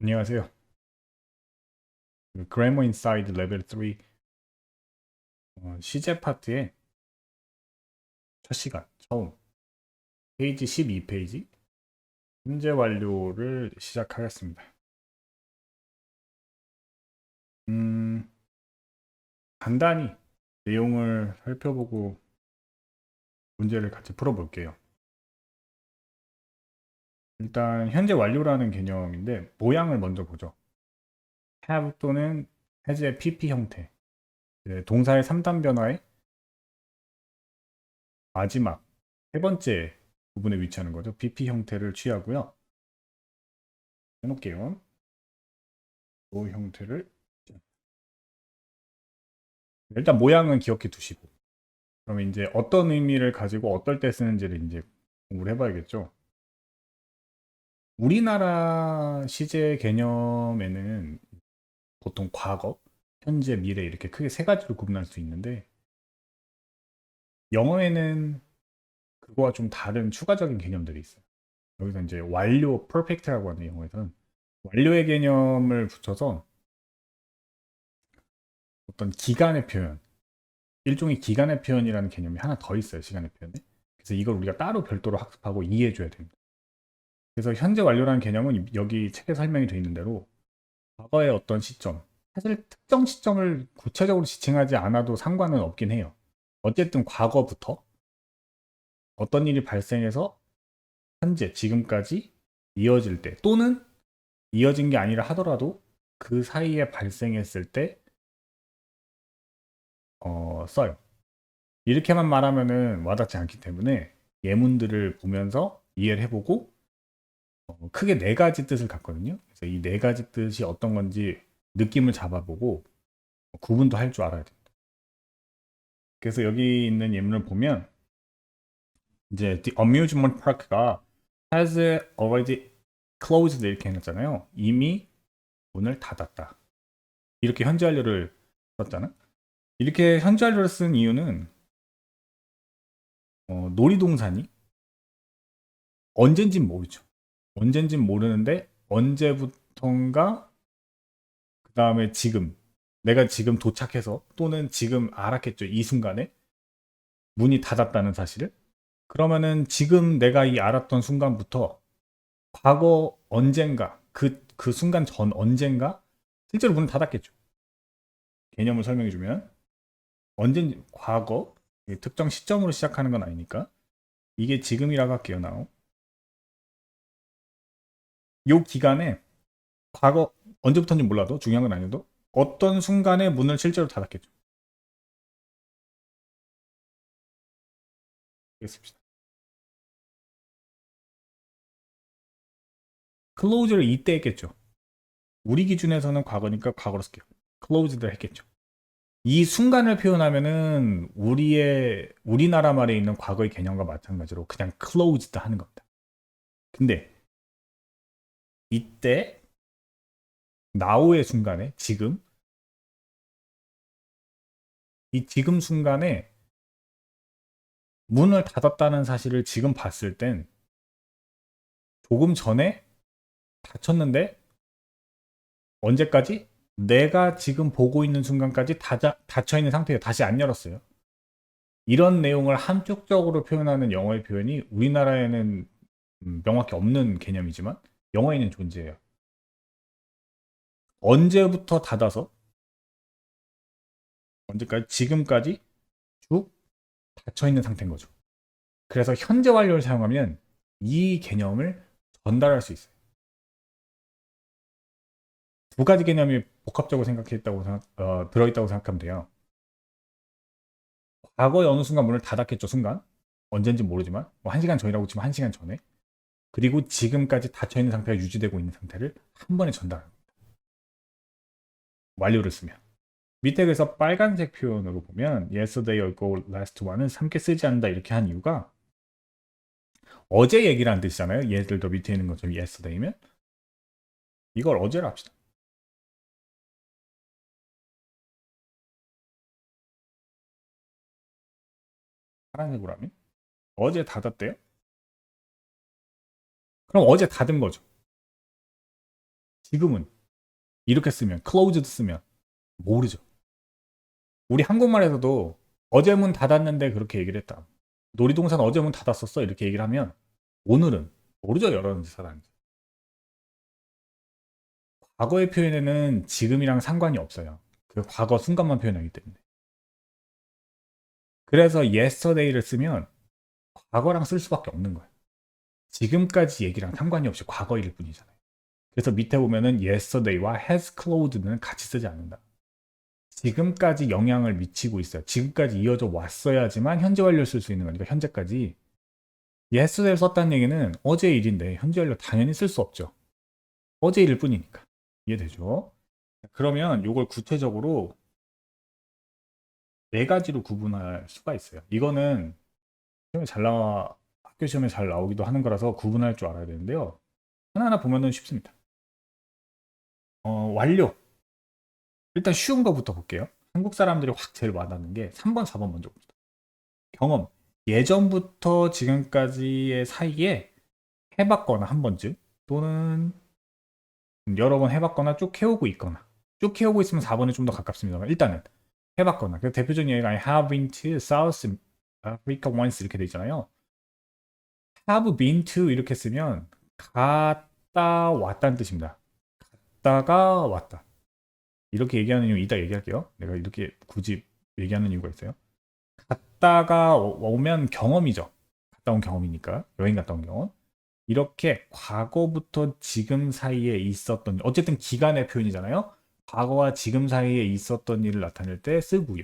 안녕하세요. 그래머 인사이드 레벨 3 시제 파트의 첫 시간 처음 페이지 12페이지 현재 완료를 시작하겠습니다. 음, 간단히 내용을 살펴보고 문제를 같이 풀어볼게요. 일단 현재 완료라는 개념인데 모양을 먼저 보죠. have 또는 has의 pp 형태, 동사의 3단 변화의 마지막 세 번째 부분에 위치하는 거죠. pp 형태를 취하고요. 해놓을게요. 이 형태를 일단 모양은 기억해 두시고 그럼 이제 어떤 의미를 가지고 어떨 때 쓰는지를 이제 공부를 해봐야겠죠. 우리나라 시제 개념에는 보통 과거, 현재, 미래 이렇게 크게 세 가지로 구분할 수 있는데 영어에는 그거와 좀 다른 추가적인 개념들이 있어요. 여기서 이제 완료, perfect라고 하는 영어에서는 완료의 개념을 붙여서 어떤 기간의 표현, 일종의 기간의 표현이라는 개념이 하나 더 있어요. 시간의 표현에. 그래서 이걸 우리가 따로 별도로 학습하고 이해해줘야 됩니다. 그래서 현재 완료라는 개념은 여기 책에 설명이 되어 있는 대로 과거의 어떤 시점, 사실 특정 시점을 구체적으로 지칭하지 않아도 상관은 없긴 해요. 어쨌든 과거부터 어떤 일이 발생해서 현재, 지금까지 이어질 때 또는 이어진 게 아니라 하더라도 그 사이에 발생했을 때 써요. 이렇게만 말하면은 와닿지 않기 때문에 예문들을 보면서 이해를 해보고 크게 네 가지 뜻을 갖거든요. 그래서 이 네 가지 뜻이 어떤 건지 느낌을 잡아보고 구분도 할 줄 알아야 됩니다. 그래서 여기 있는 예문을 보면 이제 The amusement park가 has already closed 이렇게 해놨잖아요. 이미 문을 닫았다. 이렇게 현재 완료를 썼잖아. 이렇게 현재 완료를 쓴 이유는 놀이동산이 언젠진 모르죠. 언젠진 모르는데 언제부턴가 그 다음에 지금 내가 지금 도착해서 또는 지금 알았겠죠. 이 순간에 문이 닫았다는 사실을. 그러면은 지금 내가 이 알았던 순간부터 과거 언젠가 그 순간 전 언젠가 실제로 문을 닫았겠죠. 개념을 설명해 주면 언젠 과거 특정 시점으로 시작하는 건 아니니까 이게 지금이라고 할게요. 나요. 요 기간에 과거 언제부터인지 몰라도 중요한 건 아니어도 어떤 순간에 문을 실제로 닫았겠죠. 알겠습니다. 클로즈를 이때 했겠죠. 우리 기준에서는 과거니까 과거로 쓸게요. 클로즈를 했겠죠. 이 순간을 표현하면은 우리나라 말에 있는 과거의 개념과 마찬가지로 그냥 closed 하는 겁니다. 근데 이때 now의 순간에 지금 이 지금 순간에 문을 닫았다는 사실을 지금 봤을 땐 조금 전에 닫혔는데 언제까지? 내가 지금 보고 있는 순간까지 닫혀 있는 상태에 다시 안 열었어요. 이런 내용을 함축적으로 표현하는 영어의 표현이 우리나라에는 명확히 없는 개념이지만 영어에는 존재해요. 언제부터 닫아서 언제까지? 지금까지 쭉 닫혀 있는 상태인 거죠. 그래서 현재 완료를 사용하면 이 개념을 전달할 수 있어요. 두 가지 개념이 복합적으로 들어있다고 생각하면 돼요. 과거에 어느 순간 문을 닫았겠죠, 순간. 언젠지 모르지만. 뭐 1시간 전이라고 치면 1시간 전에. 그리고 지금까지 닫혀있는 상태가 유지되고 있는 상태를 한 번에 전달합니다. 완료를 쓰면. 밑에 그래서 빨간색 표현으로 보면 yesterday, ago, last one은 함께 쓰지 않는다 이렇게 한 이유가 어제 얘기를 한 뜻이잖아요. 예를 들어 밑에 있는 것처럼 yesterday면 이걸 어제로 합시다. 파란색으로 하면 어제 닫았대요? 그럼 어제 닫은 거죠. 지금은 이렇게 쓰면 closed 쓰면 모르죠. 우리 한국말에서도 어제 문 닫았는데 그렇게 얘기를 했다. 놀이동산 어제 문 닫았었어 이렇게 얘기를 하면 오늘은 모르죠. 열었는지 닫았는지. 과거의 표현에는 지금이랑 상관이 없어요. 그 과거 순간만 표현하기 때문에. 그래서 yesterday를 쓰면 과거랑 쓸 수밖에 없는 거예요. 지금까지 얘기랑 상관이 없이 과거일 뿐이잖아요. 그래서 밑에 보면은 yesterday와 has closed는 같이 쓰지 않는다. 지금까지 영향을 미치고 있어요. 지금까지 이어져 왔어야지만 현재 완료를 쓸 수 있는 거니까 현재까지. yesterday를 썼다는 얘기는 어제 일인데 현재 완료 당연히 쓸 수 없죠. 어제 일일 뿐이니까. 이해되죠? 그러면 이걸 구체적으로 네 가지로 구분할 수가 있어요. 이거는 시험에 잘 나와 학교 시험에 잘 나오기도 하는 거라서 구분할 줄 알아야 되는데요. 하나하나 보면은 쉽습니다. 완료. 일단 쉬운 거부터 볼게요. 한국 사람들이 확 제일 와닿는 게 3번, 4번 먼저 봅니다. 경험. 예전부터 지금까지의 사이에 해봤거나 한 번쯤 또는 여러 번 해봤거나 쭉 해오고 있거나 쭉 해오고 있으면 4번에 좀 더 가깝습니다만 일단은 해봤거나 그 대표적인 예가 I have been to South Africa once 이렇게 돼 있잖아요. have been to 이렇게 쓰면 갔다 왔다는 뜻입니다. 갔다가 왔다. 이렇게 얘기하는 이유 이따 얘기할게요. 내가 이렇게 굳이 얘기하는 이유가 있어요. 갔다가 오면 경험이죠. 갔다 온 경험이니까 여행 갔다 온 경험. 이렇게 과거부터 지금 사이에 있었던 어쨌든 기간의 표현이잖아요. 과거와 지금 사이에 있었던 일을 나타낼 때 쓰고요.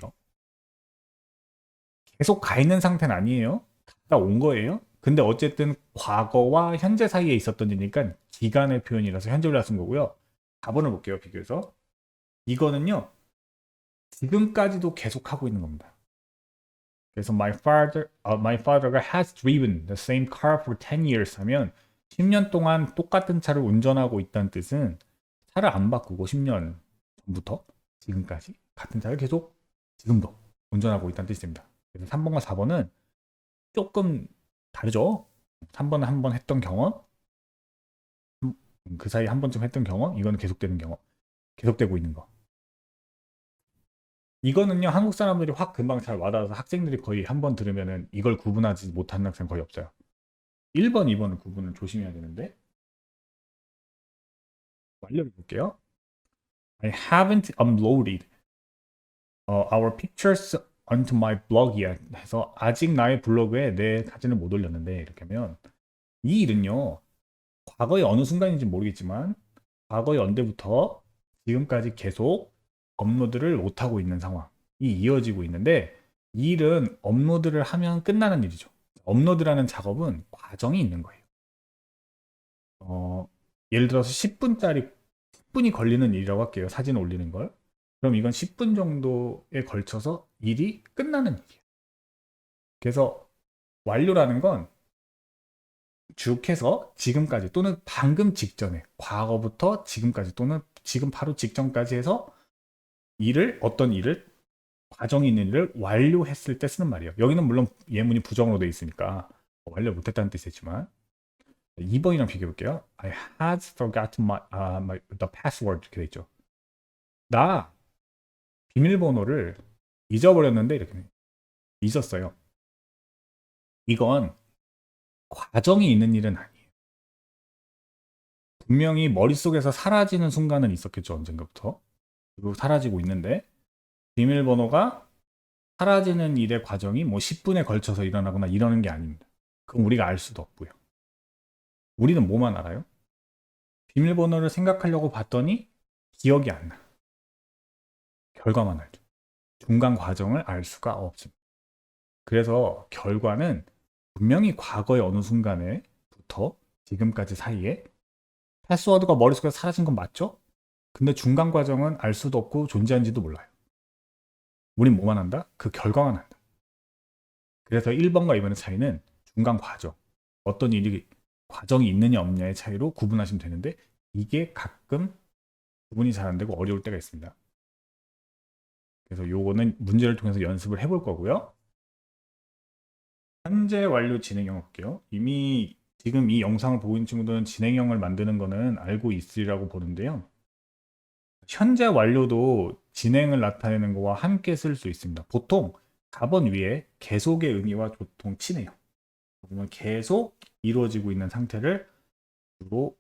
계속 가 있는 상태는 아니에요. 갔다 온 거예요. 근데 어쨌든 과거와 현재 사이에 있었던 일이니까 기간의 표현이라서 현재를 쓴 거고요. 4번을 볼게요. 비교해서. 이거는요. 지금까지도 계속 하고 있는 겁니다. 그래서 my father has driven the same car for 10 years 하면 10년 동안 똑같은 차를 운전하고 있다는 뜻은 차를 안 바꾸고 10년 전부터 지금까지 같은 차를 계속 지금도 운전하고 있다는 뜻입니다. 그래서 3번과 4번은 조금 다르죠. 3번은 한 번 했던 경험, 그 사이 한 번쯤 했던 경험, 이거는 계속되는 경험, 계속되고 있는 거. 이거는요, 한국 사람들이 확 금방 잘 와닿아서 학생들이 거의 한 번 들으면은 이걸 구분하지 못하는 학생 거의 없어요. 1번, 2번은 구분을 조심해야 되는데, 완료를 볼게요. I haven't uploaded our pictures onto my blog yet 해서 아직 나의 블로그에 내 사진을 못 올렸는데 이렇게 하면 이 일은요, 과거의 어느 순간인지 모르겠지만 과거의 언제부터 지금까지 계속 업로드를 못하고 있는 상황이 이어지고 있는데 이 일은 업로드를 하면 끝나는 일이죠. 업로드라는 작업은 과정이 있는 거예요. 예를 들어서 10분이 걸리는 일이라고 할게요. 사진 올리는 걸. 그럼 이건 10분 정도에 걸쳐서 일이 끝나는 일이에요. 그래서 완료라는 건 쭉 해서 지금까지 또는 방금 직전에 과거부터 지금까지 또는 지금 바로 직전까지 해서 어떤 일을 과정이 있는 일을 완료했을 때 쓰는 말이에요. 여기는 물론 예문이 부정으로 되어 있으니까 완료 못했다는 뜻이지만 2번이랑 비교해 볼게요. I had forgotten the password 이렇게 돼 있죠. 나 비밀번호를 잊어버렸는데 이렇게 잊었어요. 이건 과정이 있는 일은 아니에요. 분명히 머릿속에서 사라지는 순간은 있었겠죠. 언젠가부터. 그리고 사라지고 있는데 비밀번호가 사라지는 일의 과정이 뭐 10분에 걸쳐서 일어나거나 이러는 게 아닙니다. 그럼 우리가 알 수도 없고요. 우리는 뭐만 알아요? 비밀번호를 생각하려고 봤더니 기억이 안 나. 결과만 알죠. 중간 과정을 알 수가 없습니다. 그래서 결과는 분명히 과거의 어느 순간에부터 지금까지 사이에 패스워드가 머릿속에서 사라진 건 맞죠? 근데 중간 과정은 알 수도 없고 존재한지도 몰라요. 우린 뭐만 한다? 그 결과만 한다. 그래서 1번과 2번의 차이는 중간 과정. 어떤 일이 과정이 있느냐 없느냐의 차이로 구분하시면 되는데 이게 가끔 구분이 잘 안 되고 어려울 때가 있습니다. 그래서 요거는 문제를 통해서 연습을 해볼 거고요. 현재 완료 진행해 볼게요. 이미 지금 이 영상을 보고 있는 친구들은 진행형을 만드는 거는 알고 있으리라고 보는데요. 현재 완료도 진행을 나타내는 거와 함께 쓸 수 있습니다. 보통 답은 위에 계속의 의미와 보통 친해요. 보면 계속 이루어지고 있는 상태를 주로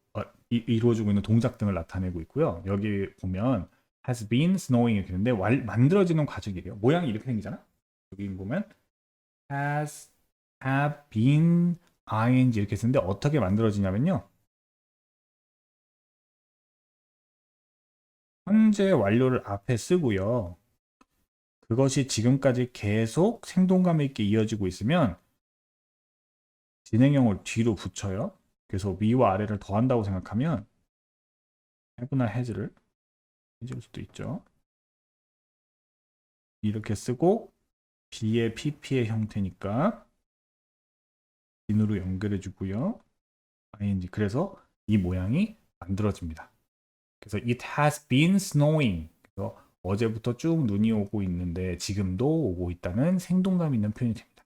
이루어지고 있는 동작 등을 나타내고 있고요. 여기 보면 has been snowing 이렇게 되는데 만들어지는 과정이래요. 모양이 이렇게 생기잖아. 여기 보면 has, have been, ing 이렇게 쓰는데 어떻게 만들어지냐면요. 현재 완료를 앞에 쓰고요. 그것이 지금까지 계속 생동감 있게 이어지고 있으면 진행형을 뒤로 붙여요. 그래서 위와 아래를 더한다고 생각하면 have나 has를 해줄 수도 있죠. 이렇게 쓰고 B의 PP의 형태니까 in으로 연결해 주고요. ing 그래서 이 모양이 만들어집니다. 그래서 it has been snowing. 그래서 어제부터 쭉 눈이 오고 있는데 지금도 오고 있다는 생동감 있는 표현이 됩니다.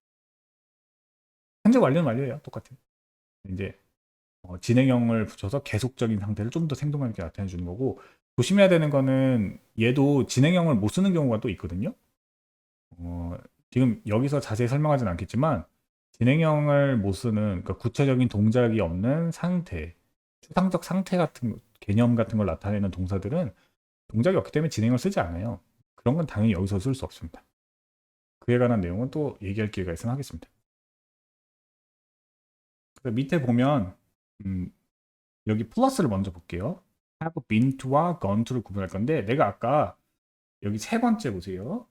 현재 완료는 완료예요. 똑같아요. 이제 진행형을 붙여서 계속적인 상태를 좀 더 생동감 있게 나타내 주는 거고 조심해야 되는 거는 얘도 진행형을 못 쓰는 경우가 또 있거든요. 지금 여기서 자세히 설명하진 않겠지만 진행형을 못 쓰는 그러니까 구체적인 동작이 없는 상태, 추상적 상태 같은 개념 같은 걸 나타내는 동사들은 동작이 없기 때문에 진행을 쓰지 않아요. 그런 건 당연히 여기서 쓸 수 없습니다. 그에 관한 내용은 또 얘기할 기회가 있으면 하겠습니다. 밑에 보면 여기 플러스를 먼저 볼게요. have been to와 gone to를 구분할 건데 내가 아까 여기 세 번째 보세요.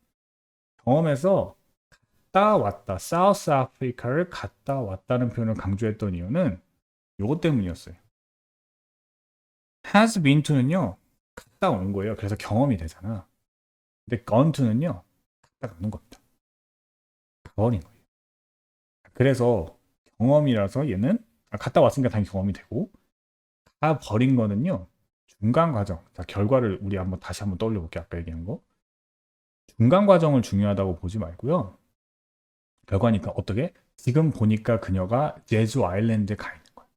경험에서 갔다 왔다, 사우스 아프리카를 갔다 왔다는 표현을 강조했던 이유는 요것 때문이었어요. has been to는요, 갔다 온 거예요. 그래서 경험이 되잖아. 근데 gone to는요, 갔다 가는 겁니다. 가버린 거예요. 그래서 경험이라서 얘는 갔다 왔으니까 당연히 경험이 되고 가버린 거는요, 중간 과정. 자, 결과를 우리 다시 한번 떠올려 볼게요. 아까 얘기한 거. 중간 과정을 중요하다고 보지 말고요. 결과니까 어떻게? 지금 보니까 그녀가 제주 아일랜드에 가 있는 거예요.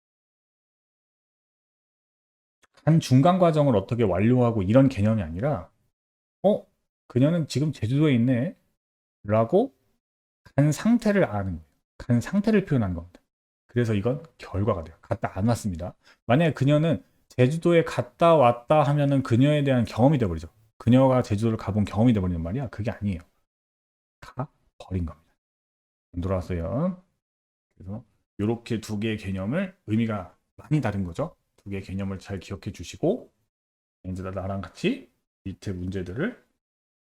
한 중간 과정을 어떻게 완료하고 이런 개념이 아니라 그녀는 지금 제주도에 있네 라고 간 상태를 아는 거예요. 간 상태를 표현한 겁니다. 그래서 이건 결과가 돼요. 갔다 안 왔습니다. 만약에 그녀는 제주도에 갔다 왔다 하면은 그녀에 대한 경험이 돼버리죠. 그녀가 제주도를 가본 경험이 돼버리는 말이야. 그게 아니에요. 가 버린 겁니다. 돌아왔어요. 그래서 이렇게 두 개의 개념을 의미가 많이 다른 거죠. 두 개의 개념을 잘 기억해 주시고 이제 나랑 같이 밑에 문제들을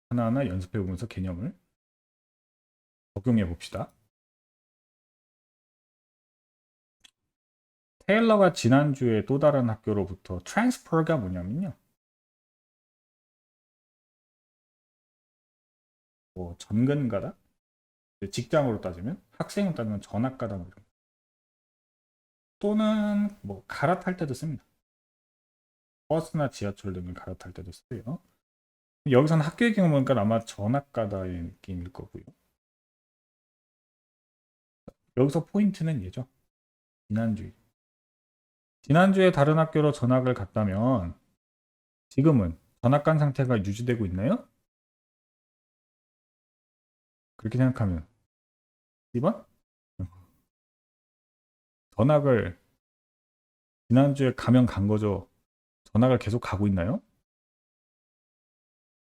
하나하나 연습해 보면서 개념을 적용해 봅시다. 테일러가 지난주에 또 다른 학교로부터 트랜스퍼가 뭐냐면요. 뭐 전근가다? 직장으로 따지면 학생으로 따지면 전학가다 뭐 이런. 또는 뭐 갈아탈 때도 씁니다. 버스나 지하철 등을 갈아탈 때도 쓰요. 여기서는 학교의 경우 보니까 아마 전학가다의 느낌일 거고요. 여기서 포인트는 얘죠. 지난주에 다른 학교로 전학을 갔다면 지금은 전학 간 상태가 유지되고 있나요? 그렇게 생각하면 2번? 전학을 지난주에 가면 간 거죠. 전학을 계속 가고 있나요?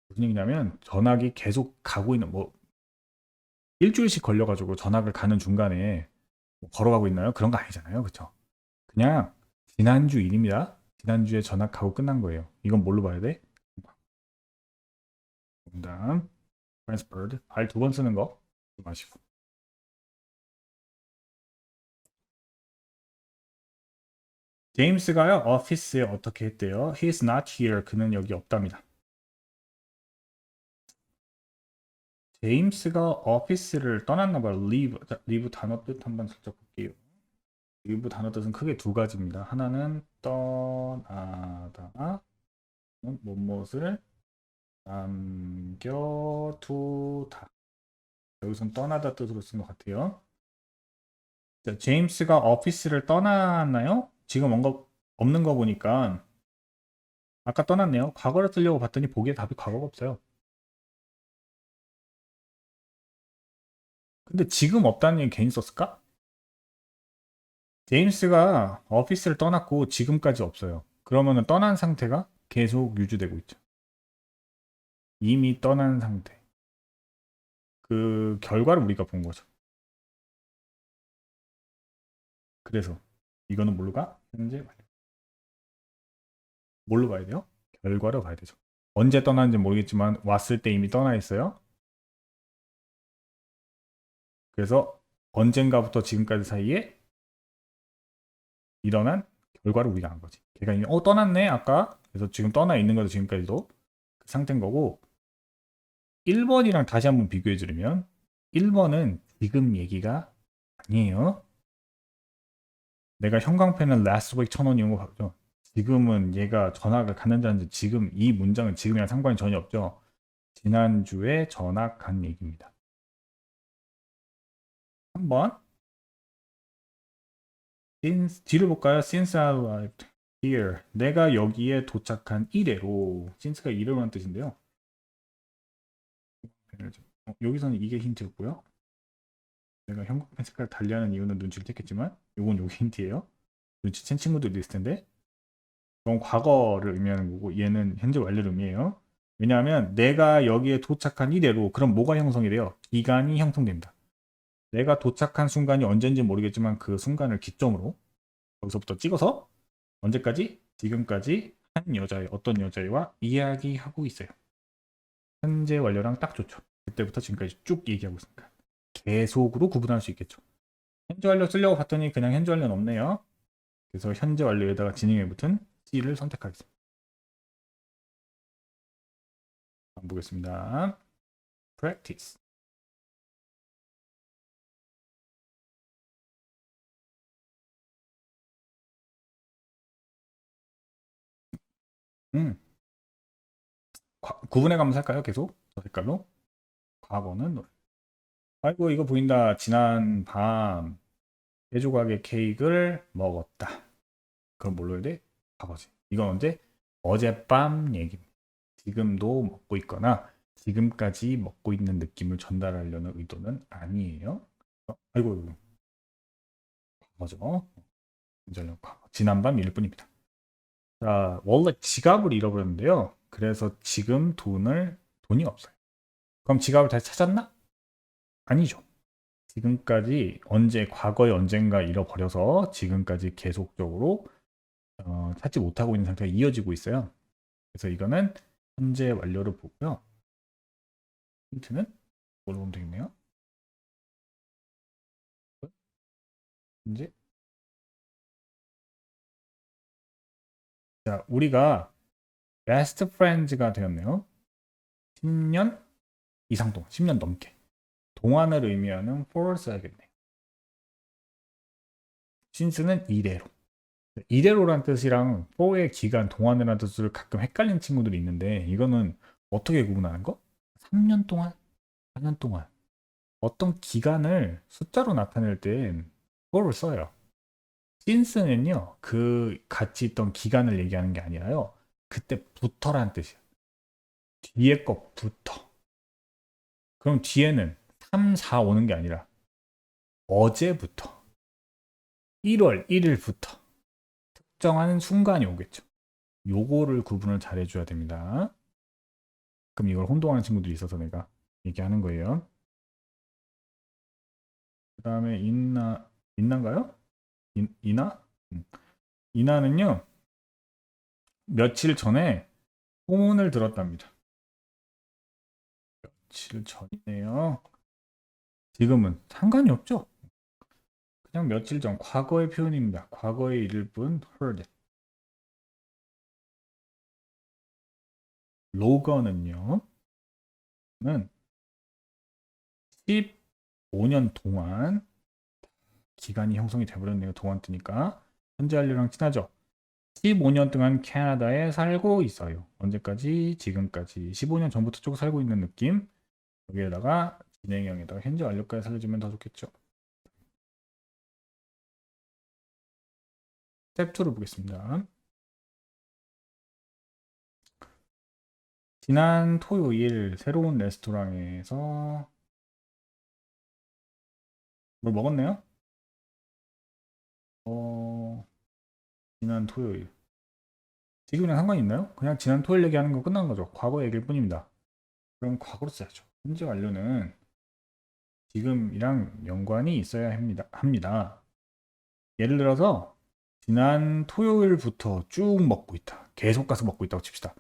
무슨 얘기냐면 전학이 계속 가고 있는 뭐 일주일씩 걸려가지고 전학을 가는 중간에 뭐 걸어가고 있나요? 그런 거 아니잖아요. 그쵸? 그냥 지난주 일입니다. 지난주에 전학하고 끝난 거예요. 이건 뭘로 봐야 돼? 정답. transferred. 발 두 번 쓰는 거 마시고. 제임스가요, 오피스에 어떻게 했대요? He's not here. 그는 여기 없답니다. 제임스가 오피스를 떠났나 봐요. leave. 자, leave 단어 뜻 한번 살짝 볼게요. leave 단어 뜻은 크게 두 가지입니다. 하나는 떠나다, 무엇을 남겨두다. 여기선 떠나다 뜻으로 쓴 것 같아요. 자, 제임스가 오피스를 떠났나요? 지금 없는 거 보니까 아까 떠났네요. 과거를 쓰려고 봤더니 보기에 답이 과거가 없어요. 근데 지금 없다는 얘기 괜히 썼을까? 제임스가 오피스를 떠났고 지금까지 없어요. 그러면은 떠난 상태가 계속 유지되고 있죠. 이미 떠난 상태. 그 결과를 우리가 본 거죠. 그래서 이거는 뭘로 가? 현재 완료. 뭘로 봐야 돼요? 결과로 봐야 되죠. 언제 떠났는지 모르겠지만 왔을 때 이미 떠나 있어요. 그래서 언젠가부터 지금까지 사이에 일어난 결과를 우리가 안 거지. 걔가 이미 떠났네 아까. 그래서 지금 떠나 있는 거죠. 지금까지도 그 상태인 거고. 1번이랑 다시 한번 비교해 주려면 1번은 지금 얘기가 아니에요. 내가 형광펜은 last week 1,000원이온 거 봤죠. 지금은 얘가 전학을 갔는지 안 갔는지 지금 이 문장은 지금이랑 상관이 전혀 없죠. 지난주에 전학 간 얘기입니다. 3번 since 뒤를 볼까요? Since I arrived here. 내가 여기에 도착한 이래로 since가 이래로라는 뜻인데요. 여기서는 이게 힌트였고요. 내가 형광펜 색깔 달리하는 이유는 눈치를 챘겠지만 이건 요게 힌트예요. 눈치챈 친구들도 있을 텐데 이건 과거를 의미하는 거고 얘는 현재 완료를 의미해요. 왜냐하면 내가 여기에 도착한 이래로 그럼 뭐가 형성이 돼요? 기간이 형성됩니다. 내가 도착한 순간이 언젠지 모르겠지만 그 순간을 기점으로 여기서부터 찍어서 언제까지? 지금까지 한 여자애, 어떤 여자애와 이야기하고 있어요. 현재 완료랑 딱 좋죠. 그때부터 지금까지 쭉 얘기하고 있으니까. 계속으로 구분할 수 있겠죠. 현재 완료 쓰려고 봤더니 그냥 현재 완료는 없네요. 그래서 현재 완료에다가 진행에 붙은 C를 선택하겠습니다. 한번 보겠습니다. Practice. 음, 구분해 가면서 할까요? 계속 저 색깔로. 과거는 노래. 아이고 이거 보인다. 지난 밤 개조각의 케이크를 먹었다. 그럼 뭘로 해야 돼? 과거지. 이건 언제? 어젯밤 얘기입니다. 지금도 먹고 있거나 지금까지 먹고 있는 느낌을 전달하려는 의도는 아니에요. 아이고 과거죠. 과거. 지난밤 일 뿐입니다. 자, 원래 지갑을 잃어버렸는데요. 그래서 지금 돈이 없어요. 그럼 지갑을 다시 찾았나? 아니죠. 지금까지 과거에 언젠가 잃어버려서 지금까지 계속적으로 찾지 못하고 있는 상태가 이어지고 있어요. 그래서 이거는 현재 완료를 보고요. 힌트는 뭘로 보면 되겠네요. 이제 자, 우리가 best friends가 되었네요. 10년 이상 동안, 10년 넘게. 동안을 의미하는 for 써야겠네요. since는 이래로. 이대로란 뜻이랑 for의 기간, 동안이라는 뜻을 가끔 헷갈리는 친구들이 있는데 이거는 어떻게 구분하는 거? 3년 동안, 4년 동안 어떤 기간을 숫자로 나타낼 땐 for를 써요. since는요 그 같이 있던 기간을 얘기하는 게 아니라요 그때부터라는 뜻이에요. 뒤에 것부터. 그럼 뒤에는 3, 4 오는 게 아니라 어제부터 1월 1일부터 특정한 순간이 오겠죠. 요거를 구분을 잘 해줘야 됩니다. 그럼 이걸 혼동하는 친구들이 있어서 내가 얘기하는 거예요. 그 다음에 인나인가요? 이나? 이나는요 며칠 전에 소문을 들었답니다. 며칠 전이네요. 지금은 상관이 없죠. 그냥 며칠 전 과거의 표현입니다. 과거의 일일 뿐 heard. 로거는요. 는 15년 동안 기간이 형성이 돼버렸네요. 동안 뜨니까 현재 완료랑 친하죠. 15년 동안 캐나다에 살고 있어요. 언제까지? 지금까지 15년 전부터 쭉 살고 있는 느낌. 여기에다가 진행형에다가 현재 완료까지 살려주면 더 좋겠죠. 스텝 2를 보겠습니다. 지난 토요일 새로운 레스토랑에서 뭘 먹었네요? 지난 토요일. 지금이랑 상관이 있나요? 그냥 지난 토요일 얘기하는 거 끝난 거죠. 과거 얘기일 뿐입니다. 그럼 과거로 써야죠. 현재 완료는 지금이랑 연관이 있어야 합니다. 예를 들어서 지난 토요일부터 쭉 먹고 있다. 계속 가서 먹고 있다고 칩시다.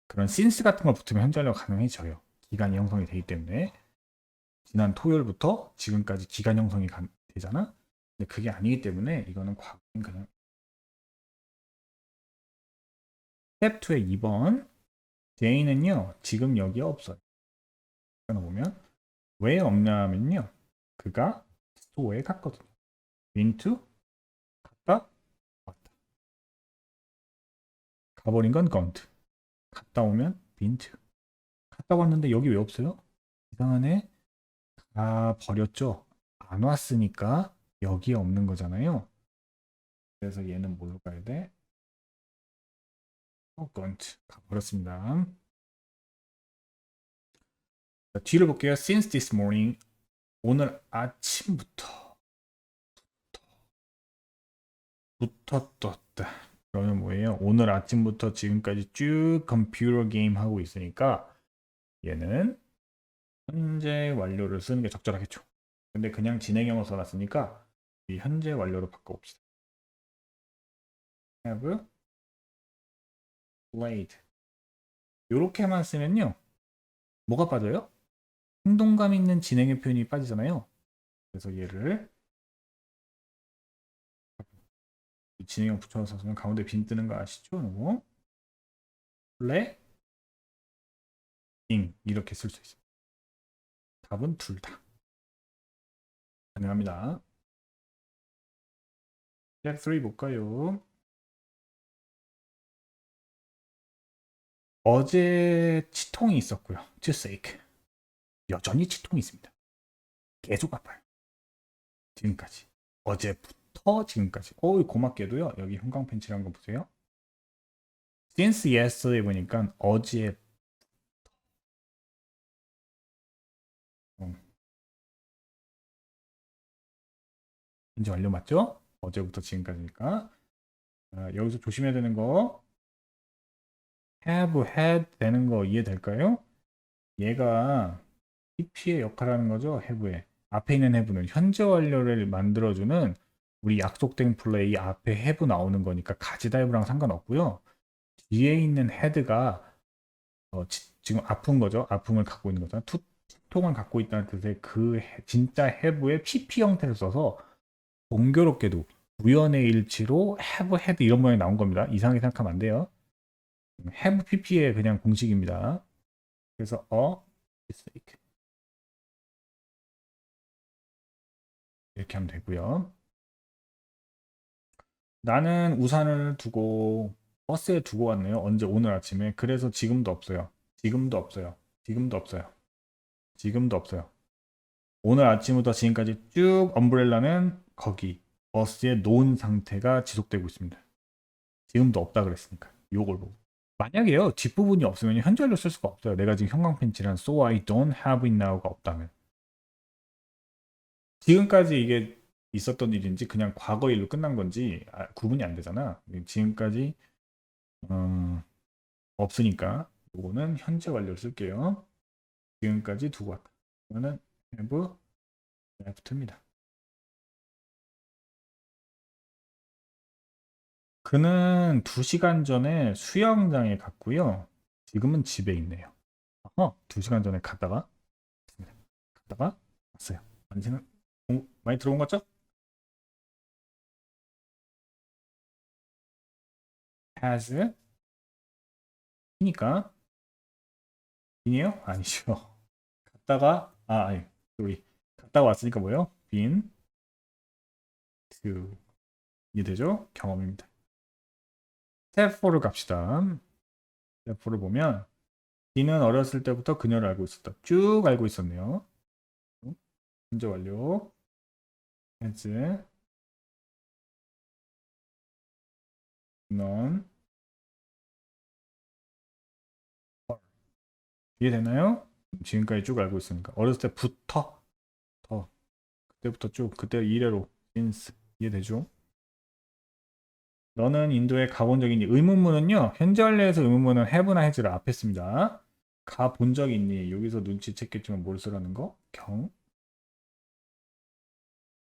그런 since 같은 거 붙으면 현재 완료가 가능해져요. 기간이 형성이 되기 때문에. 지난 토요일부터 지금까지 기간 형성이 되잖아. 근데 그게 아니기 때문에 이거는 과거인 그냥. 스텝 2의 2번. 제이는요 지금 여기에 없어요. 보면 왜 없냐면요 그가 스토어에 갔거든요. been to 갔다 왔다. 가버린 건 gone to. 갔다 오면 been to. 갔다 왔는데 여기 왜 없어요? 이상하네. 가 버렸죠. 안 왔으니까 여기에 없는 거잖아요. 그래서 얘는 뭘로 가야 돼? gone to. 가버렸습니다. 자, 뒤를 볼게요. Since this morning. 오늘 아침부터 떴다. 그러면 뭐예요? 오늘 아침부터 지금까지 쭉 컴퓨터 게임 하고 있으니까 얘는 현재 완료를 쓰는 게 적절하겠죠. 근데 그냥 진행형을 써놨으니까 이 현재 완료로 바꿔봅시다. have played. 이렇게만 쓰면요. 뭐가 빠져요? 행동감 있는 진행의 표현이 빠지잖아요. 그래서 얘를 진행형 붙여서 쓰면 가운데 빈 뜨는 거 아시죠? 이거 플레잉 이렇게 쓸 수 있어요. 답은 둘 다 가능합니다. 스텝 3 볼까요? 어제 치통이 있었고요. toothache. 여전히 치통이 있습니다. 계속 아파요. 지금까지. 어제부터 지금까지. 고맙게도요. 여기 형광 펜치란 거 보세요. Since yesterday 보니까 어제 현재 완료 맞죠? 어제부터 지금까지니까. 여기서 조심해야 되는 거 have, had 되는 거 이해될까요? 얘가 PP의 역할을 하는 거죠. have에. 앞에 있는 have는 현재 완료를 만들어주는 우리 약속된 플레이 앞에 have 나오는 거니까 가지다 have랑 상관없고요. 뒤에 있는 head가 지금 아픈 거죠. 아픔을 갖고 있는 거죠. 통을 갖고 있다는 뜻의 그 진짜 have의 PP 형태를 써서 공교롭게도 우연의 일치로 have, had 이런 모양이 나온 겁니다. 이상하게 생각하면 안 돼요. have PP의 그냥 공식입니다. 그래서 mistake 이렇게 하면 되고요. 나는 우산을 두고 버스에 두고 왔네요. 언제? 오늘 아침에. 그래서 지금도 없어요. 지금도 없어요. 지금도 없어요. 지금도 없어요. 오늘 아침부터 지금까지 쭉 엄브렐라는 거기 버스에 놓은 상태가 지속되고 있습니다. 지금도 없다 그랬으니까 요걸 보고 만약에요 뒷부분이 없으면 현재로 쓸 수가 없어요. 내가 지금 형광펜치란 so I don't have it now가 없다면 지금까지 이게 있었던 일인지 그냥 과거 일로 끝난 건지 구분이 안 되잖아. 지금까지 없으니까 요거는 현재 완료를 쓸게요. 지금까지 두고 왔다. 그러면은 have left입니다. 그는 2시간 전에 수영장에 갔고요. 지금은 집에 있네요. 2시간 전에 갔다가 왔어요. 완전히 많이 들어온 것 같죠? has 이니까 been이에요? 아니죠. 갔다가 아니 우리 갔다가 왔으니까 뭐예요? been to 이해되죠? 경험입니다. 스텝 4를 갑시다. 스텝 4를 보면 D는 어렸을 때부터 그녀를 알고 있었다. 쭉 알고 있었네요. 현재 완료. has none. 이해되나요? 지금까지 쭉 알고 있으니까 어렸을 때부터 더 그때부터 쭉 그때 이래로 since 이해되죠? 너는 인도에 가본 적이 있니? 의문문은요. 현재 완료에서 의문문은 have나 has를 앞에 씁니다. 가본 적이 있니? 여기서 눈치챘겠지만 뭘 쓰라는 거?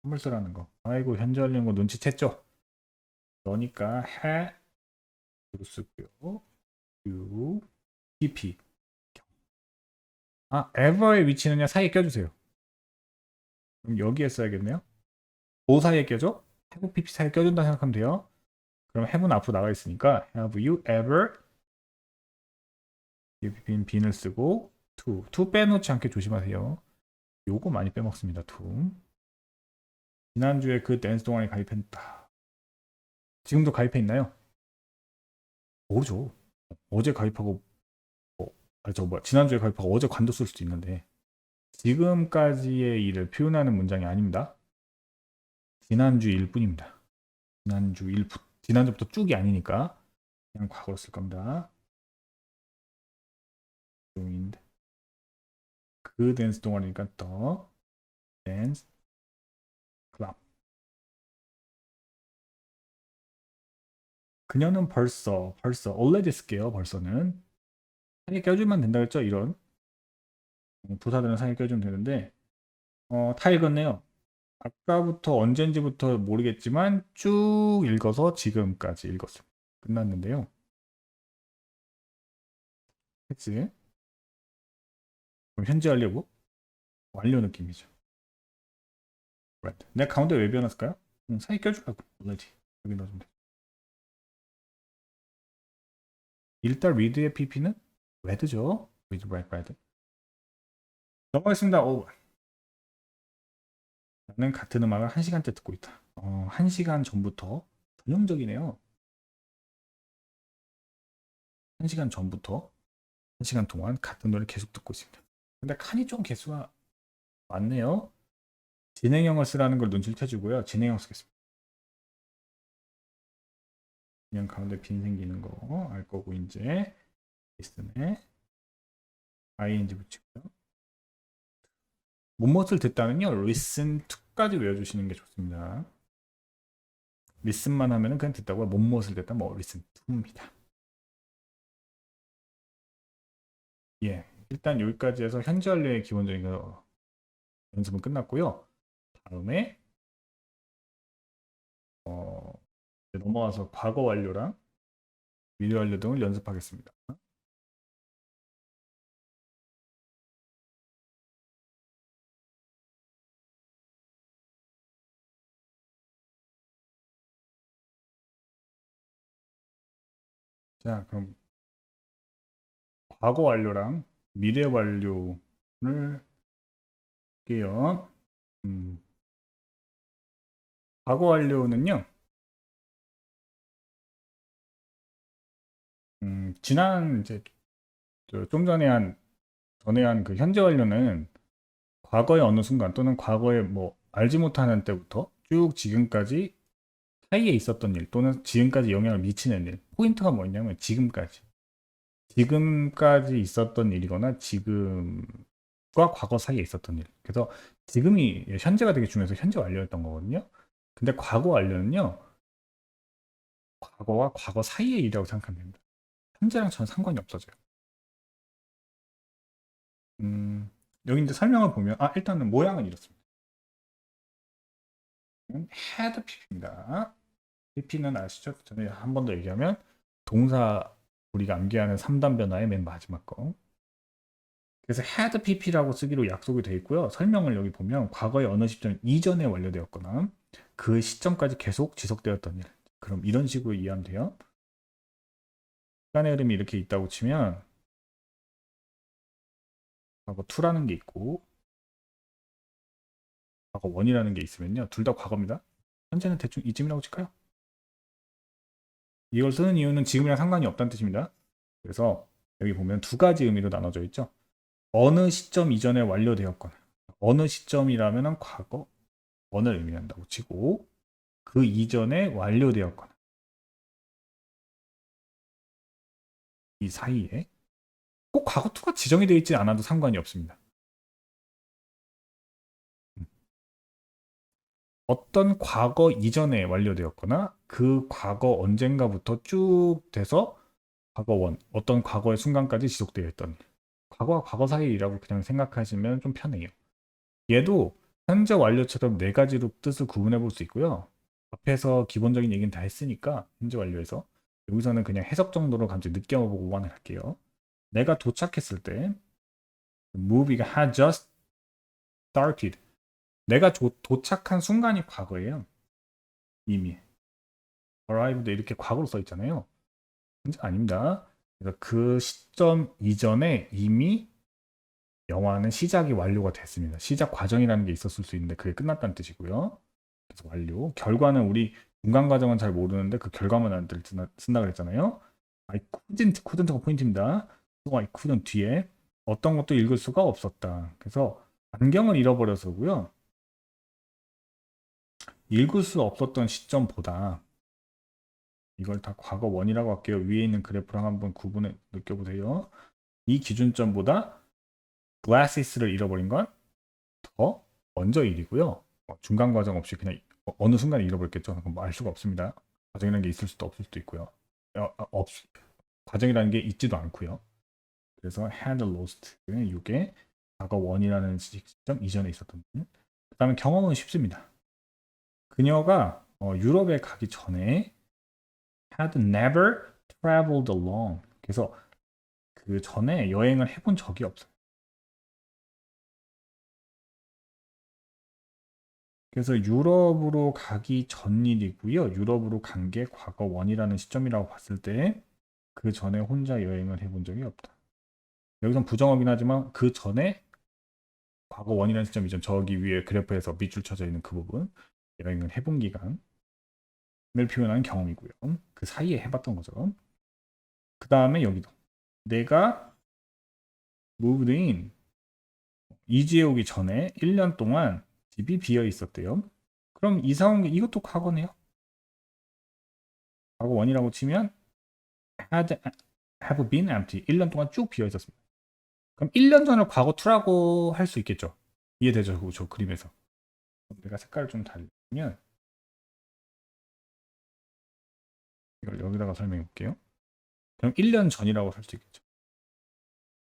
선물 쓰라는 거. 아이고 현재 완료인 거 눈치챘죠? 너니까 해로 쓰고요. you, pp. 아, ever의 위치는요. 사이에 껴주세요. 그럼 여기에 써야겠네요. 뭐 사이에 껴줘? have pp 사이에 껴준다 생각하면 돼요. 그럼 have는 앞으로 나가 있으니까 have you ever 빈을 쓰고 to 빼놓지 않게 조심하세요. 요거 많이 빼먹습니다. to 지난주에 그 댄스 동아리 가입했다. 지금도 가입해 있나요? 모르죠. 어제 가입하고 지난주에 가입하고 어제 관뒀을 수도 있는데 지금까지의 일을 표현하는 문장이 아닙니다. 지난주 일뿐입니다. 지난주부터 쭉이 아니니까 그냥 과거로 쓸 겁니다. 그 댄스 동아리니까 더 댄스 클럽. 그녀는 벌써 already 쓸게요. 벌써는 사이에 껴주면 된다 그랬죠? 이런 부사들은 사이에 껴주면 되는데 다 읽었네요. 아까부터 언젠지부터 모르겠지만 쭉 읽어서 지금까지 읽었습니다. 끝났는데요. 그치? 그럼 현재 완료고 완료 느낌이죠. Right. 내가 가운데 왜 비워놨을까요? 사이 껴주라고. already. 여기 넣어주면 돼. 일단 read의 pp는 read죠. read, write, read. 넘어가겠습니다. 나는 같은 음악을 1시간째 듣고 있다. 1시간 전부터 전형적이네요. 1시간 전부터 1시간 동안 같은 노래 계속 듣고 있습니다. 근데 칸이 좀 개수가 많네요. 진행형을 쓰라는 걸 눈치를 채주고요. 진행형 쓰겠습니다. 그냥 가운데 빈 생기는 거 알 거고 이제 리슨에 ing 붙이고요. 무엇을 듣다는요. listen to까지 외워주시는 게 좋습니다. listen만 하면은 그냥 듣다고요. 무엇을 듣다 뭐 listen to입니다. 예, 일단 여기까지 해서 현재 완료의 기본적인 거 연습은 끝났고요. 다음에 넘어와서 과거 완료랑 미래 완료 등을 연습하겠습니다. 자, 그럼 과거 완료랑 미래 완료를 할게요. 과거 완료는요. 지난 이제 좀 전에 한 그 현재 완료는 과거의 어느 순간 또는 과거에 뭐 알지 못하는 때부터 쭉 지금까지 사이에 있었던 일 또는 지금까지 영향을 미치는 일. 포인트가 뭐냐면 지금까지 있었던 일이거나 지금과 과거 사이에 있었던 일. 그래서 지금이 현재가 되게 중요해서 현재 완료였던 거거든요. 근데 과거 완료는요. 과거와 과거 사이의 일이라고 생각하면 됩니다. 현재랑 전혀 상관이 없어져요. 여기 이제 설명을 보면 일단은 모양은 이렇습니다. had pp입니다. pp는 아시죠? 전에 한 번 더 얘기하면 동사 우리가 암기하는 3단 변화의 맨 마지막 거. 그래서 had pp라고 쓰기로 약속이 되어 있고요. 설명을 여기 보면 과거의 어느 시점 이전에 완료되었거나 그 시점까지 계속 지속되었던 일. 그럼 이런 식으로 이해하면 돼요. 시간의 흐름이 이렇게 있다고 치면 과거 2라는 게 있고 과거 1이라는 게 있으면요. 둘 다 과거입니다. 현재는 대충 이쯤이라고 칠까요? 이걸 쓰는 이유는 지금이랑 상관이 없다는 뜻입니다. 그래서 여기 보면 두 가지 의미로 나눠져 있죠. 어느 시점 이전에 완료되었거나 어느 시점이라면 과거 1을 의미한다고 치고 그 이전에 완료되었거나 이 사이에 꼭 과거 to가 지정이 되어 있지 않아도 상관이 없습니다. 어떤 과거 이전에 완료되었거나 그 과거 언젠가부터 쭉 돼서 과거 원, 어떤 과거의 순간까지 지속되어 있던 일. 과거와 과거 사이라고 그냥 생각하시면 좀 편해요. 얘도 현재 완료처럼 네 가지로 뜻을 구분해 볼 수 있고요. 앞에서 기본적인 얘기는 다 했으니까 현재 완료에서 여기서는 그냥 해석 정도로 간단히 느껴보고만 할게요. 내가 도착했을 때 movie가 had just started. 내가 도착한 순간이 과거예요. 이미 arrived 이렇게 과거로 써 있잖아요. 현재 아닙니다. 그래서 그 시점 이전에 이미 영화는 시작이 완료가 됐습니다. 시작 과정이라는 게 있었을 수 있는데 그게 끝났다는 뜻이고요. 그래서 완료. 결과는 우리 중간 과정은 잘 모르는데 그 결과만 안 쓴다 그랬잖아요. I couldn't가 포인트입니다. So I couldn't 뒤에 어떤 것도 읽을 수가 없었다. 그래서 안경을 잃어버려서고요. 읽을 수 없었던 시점보다 이걸 다 과거 원이라고 할게요. 위에 있는 그래프랑 한번 구분해 느껴보세요. 이 기준점보다 glasses를 잃어버린 건 더 먼저 일이고요. 중간 과정 없이 그냥 어느 순간에 잃어버렸겠죠. 그럼 뭐 알 수가 없습니다. 과정이라는 게 있을 수도 없을 수도 있고요. 과정이라는 게 있지도 않고요. 그래서 had lost 이게 과거 원이라는 시점 이전에 있었던 그 다음에 경험은 쉽습니다. 그녀가 유럽에 가기 전에 had never traveled alone. 그래서 그 전에 여행을 해본 적이 없어요. 그래서 유럽으로 가기 전 일이고요. 유럽으로 간 게 과거 원이라는 시점이라고 봤을 때 그 전에 혼자 여행을 해본 적이 없다. 여기선 부정어긴 하지만 그 전에 과거 원이라는 시점 이전 저기 위에 그래프에서 밑줄 쳐져 있는 그 부분 여행을 해본 기간을 표현하는 경험이고요. 그 사이에 해봤던 거죠. 그 다음에 여기도 내가 moved in 이주해 오기 전에 1년 동안 집이 비어 있었대요. 그럼 이사 온 게 이것도 과거네요. 과거 원이라고 치면 had have been empty 1년 동안 쭉 비어 있었습니다. 그럼 1년 전을 과거 2라고 할 수 있겠죠. 이해되죠? 저 그림에서. 내가 색깔을 좀 달리면 이걸 여기다가 설명해 볼게요. 그럼 1년 전이라고 할 수 있겠죠.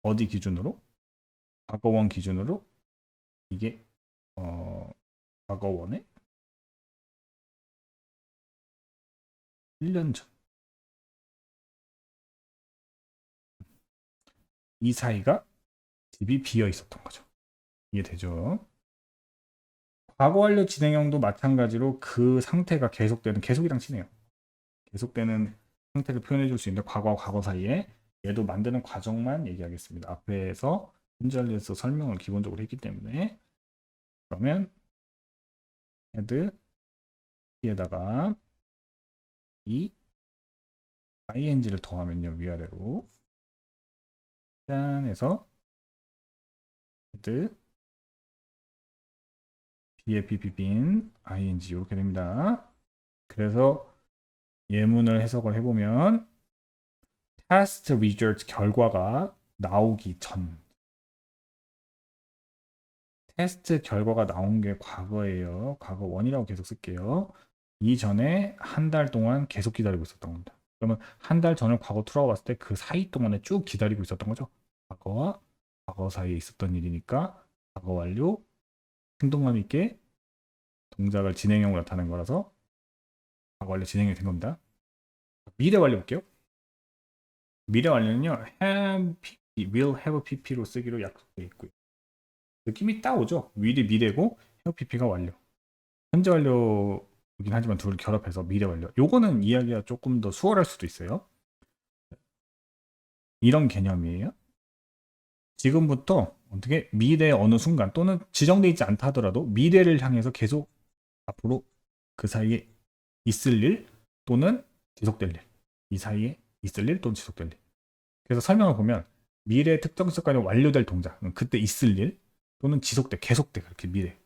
어디 기준으로? 과거원 기준으로 이게 과거원의 1년 전. 이 사이가 집이 비어 있었던 거죠. 이해되죠? 과거 완료 진행형도 마찬가지로 그 상태가 계속되는 계속이랑 치네요. 계속되는 상태를 표현해 줄 수 있는데 과거와 과거 사이에 얘도 만드는 과정만 얘기하겠습니다. 앞에서 현재 완료에서 설명을 기본적으로 했기 때문에 그러면 헤드에다가 이 ing를 더하면요 위아래로 짠해서 헤드 b에 bb빈 ing 이렇게 됩니다. 그래서 예문을 해석을 해보면 test result 결과가 나오기 전 테스트 결과가 나온 게 과거예요. 과거 원이라고 계속 쓸게요. 이전에 한 달 동안 계속 기다리고 있었던 겁니다. 그러면 한 달 전을 과거 2라고 봤을 때 그 사이 동안에 쭉 기다리고 있었던 거죠. 과거와 과거 사이에 있었던 일이니까 과거 완료 행동감 있게 동작을 진행형으로 나타낸 거라서 과거 완료 진행이 된 겁니다. 미래 완료 볼게요. 미래 완료는요. have pp, will have pp로 쓰기로 약속되어 있고요. 느낌이 딱 오죠. will이 미래고 have pp가 완료. 현재 완료이긴 하지만 둘을 결합해서 미래 완료. 요거는 이야기가 조금 더 수월할 수도 있어요. 이런 개념이에요. 지금부터 어떻게 미래 어느 순간 또는 지정되어 있지 않다 하더라도 미래를 향해서 계속 앞으로 그 사이에 있을 일 또는 지속될 일. 이 사이에 있을 일 또는 지속될 일. 그래서 설명을 보면 미래 특정 시간에 완료될 동작. 그때 있을 일 또는 지속돼 계속돼 그렇게 미래.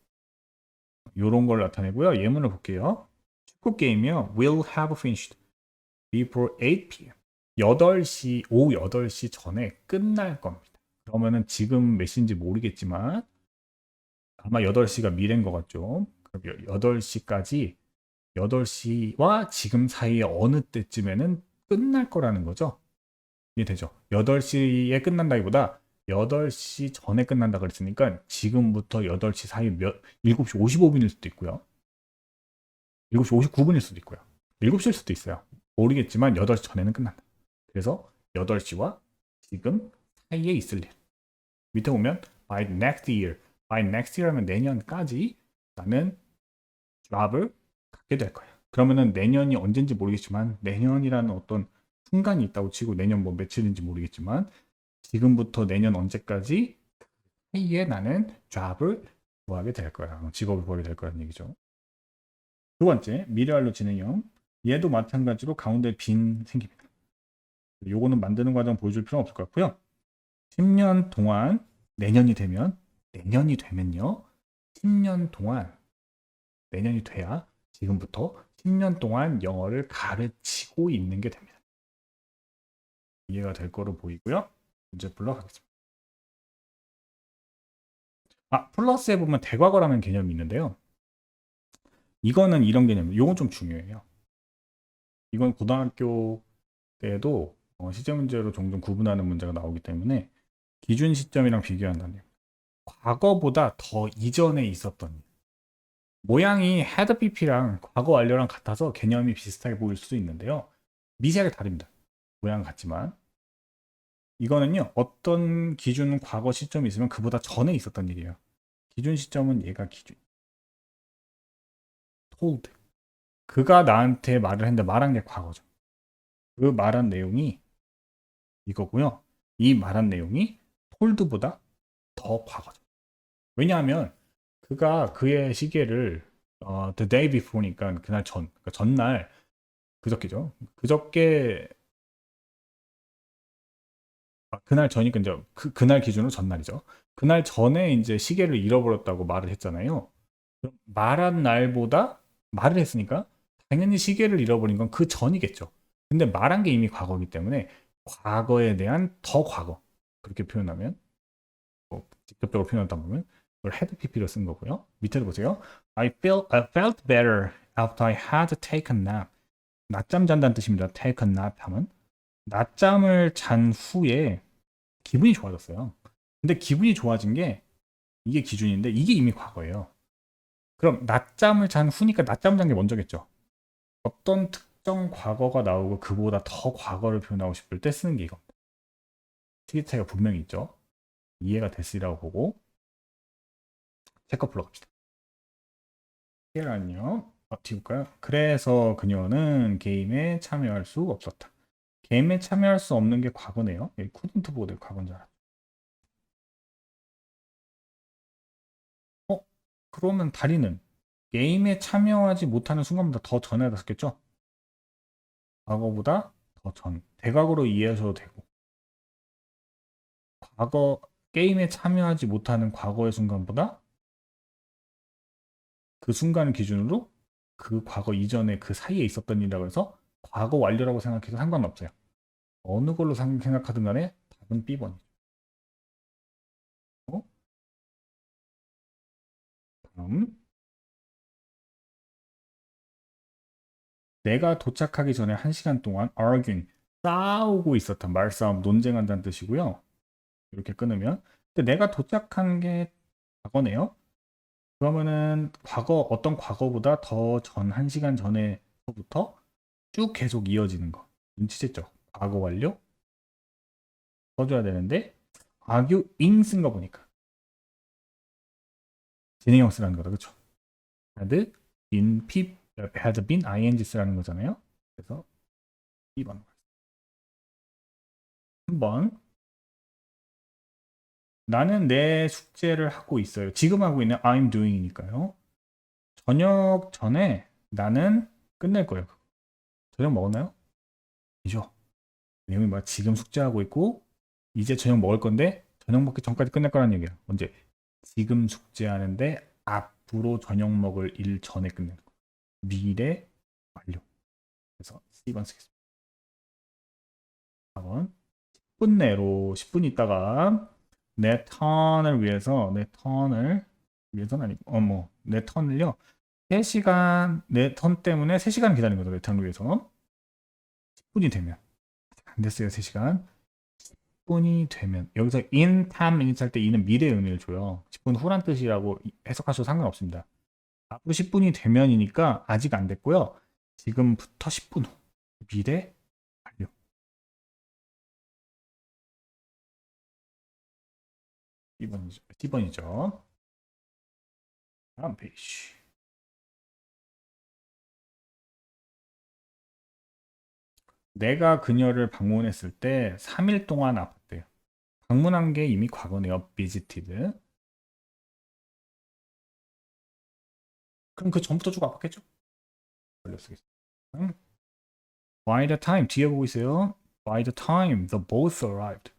요런 걸 나타내고요. 예문을 볼게요. 축구 게임이요. Will have finished before 8 p.m. 오후 8시 전에 끝날 겁니다. 그러면은 지금 몇 시인지 모르겠지만 아마 8시가 미래인 것 같죠. 그럼 8시까지 8시와 지금 사이에 어느 때쯤에는 끝날 거라는 거죠. 이해되죠? 8시에 끝난다기보다 8시 전에 끝난다 그랬으니까 지금부터 8시 사이 7시 55분일 수도 있고요. 7시 59분일 수도 있고요. 7시일 수도 있어요. 모르겠지만 8시 전에는 끝난다. 그래서 8시와 지금 사이에 있을 일. 밑에 보면 by next year. by next year 하면 내년까지 나는 job을 갖게 될 거야. 그러면은 내년이 언젠지 모르겠지만 내년이라는 어떤 순간이 있다고 치고 내년 뭐 며칠인지 모르겠지만 지금부터 내년 언제까지 사이에 나는 job을 구하게 될 거야. 직업을 구하게 될 거라는 얘기죠. 두 번째, 미래완료 진행형. 얘도 마찬가지로 가운데 빈 생깁니다. 요거는 만드는 과정 보여줄 필요는 없을 것 같고요. 10년 동안 내년이 되면요. 10년 동안 내년이 돼야 지금부터 10년 동안 영어를 가르치고 있는 게 됩니다. 이해가 될 거로 보이고요. 문제 풀러 가겠습니다. 플러스에 보면 대과거라는 개념이 있는데요. 이거는 이런 개념, 이건 좀 중요해요. 이건 고등학교 때에도 시제 문제로 종종 구분하는 문제가 나오기 때문에 기준 시점이랑 비교한다는 얘기예요. 과거보다 더 이전에 있었던 일. 모양이 had pp랑 과거 완료랑 같아서 개념이 비슷하게 보일 수도 있는데요. 미세하게 다릅니다. 모양 같지만 이거는요. 어떤 기준 과거 시점이 있으면 그보다 전에 있었던 일이에요. 기준 시점은 얘가 기준. told. 그가 나한테 말을 했는데 말한 게 과거죠. 그 말한 내용이 이거고요. 이 말한 내용이 told보다 더 과거죠. 왜냐하면 그가 그의 시계를 the day before니까 그날 그러니까 전날 그저께죠. 그날 전이니까 이제 그날 기준으로 전날이죠. 그날 전에 이제 시계를 잃어버렸다고 말을 했잖아요. 그럼 말한 날보다 말을 했으니까 당연히 시계를 잃어버린 건 그 전이겠죠. 근데 말한 게 이미 과거이기 때문에 과거에 대한 더 과거 그렇게 표현하면 직접적으로 표현하다 보면 이걸 had pp로 쓴 거고요. 밑에도 보세요. I felt better after I had taken a nap. 낮잠 잔다는 뜻입니다. take a nap 하면 낮잠을 잔 후에 기분이 좋아졌어요. 근데 기분이 좋아진 게 이게 기준인데 이게 이미 과거예요. 그럼 낮잠을 잔 후니까 낮잠 잔 게 먼저겠죠. 어떤 특정 과거가 나오고 그보다 더 과거를 표현하고 싶을 때 쓰는 게 이겁니다. 특이 차이가 분명히 있죠. 이해가 됐으리라고 보고 체크 풀러 갑시다. 계란요. 어떻게 볼까요? 그래서 그녀는 게임에 참여할 수 없었다. 게임에 참여할 수 없는 게 과거네요. 여기 couldn't 보고 과거인 줄 알았죠. 그러면 다리는 게임에 참여하지 못하는 순간보다 더 전에 갔겠죠? 과거보다 더 전. 대각으로 이해하셔도 되고. 과거 게임에 참여하지 못하는 과거의 순간보다 그 순간을 기준으로 그 과거 이전에 그 사이에 있었던 일이라고 해서 과거 완료라고 생각해도 상관없어요. 어느 걸로 생각하든 간에 답은 B번이죠. 다음. 내가 도착하기 전에 1시간 동안 arguing, 싸우고 있었다. 말싸움, 논쟁한다는 뜻이고요. 이렇게 끊으면. 근데 내가 도착한 게 과거네요. 그러면은 어떤 과거보다 더 전 1시간 전에서부터 쭉 계속 이어지는 거. 눈치챘죠? 과거 완료 써줘야 되는데 arguing 쓴 거 보니까 진행형 쓰라는 거다. 그쵸? had been ing 쓰라는 거잖아요. 그래서 2번. 한번 나는 내 숙제를 하고 있어요. 지금 하고 있는 I'm doing이니까요. 저녁 전에 나는 끝낼 거예요. 저녁 먹었나요? 이죠. 내용이 뭐야? 지금 숙제하고 있고 이제 저녁 먹을 건데 저녁 먹기 전까지 끝낼 거라는 얘기야. 언제? 지금 숙제하는데 앞으로 저녁 먹을 일 전에 끝내는 거. 미래 완료. 그래서 C번 쓰겠습니다. 한번 10분 내로 10분 있다가 내 턴을 위해서 내 턴을 위해서는 아니고 뭐 내 턴을요 3시간 내 턴 때문에 3시간 기다린 거죠. 내 턴을 위해서 10분이 되면 안 됐어요. 3시간 10분이 되면 여기서 in 10 minutes 할 때 in은 미래의 의미를 줘요. 10분 후란 뜻이라고 해석하셔도 상관없습니다. 앞으로 10분이 되면이니까 아직 안 됐고요. 지금부터 10분 후 미래 완료. 10번이죠. 다음 페이지. 내가 그녀를 방문했을 때 3일 동안 아팠대요. 방문한 게 이미 과거네요. visited. 그럼 그 전부터 쭉 아팠겠죠? 걸려 쓰겠습니다. By the time 뒤에 보고 있어요. By the time the both arrived.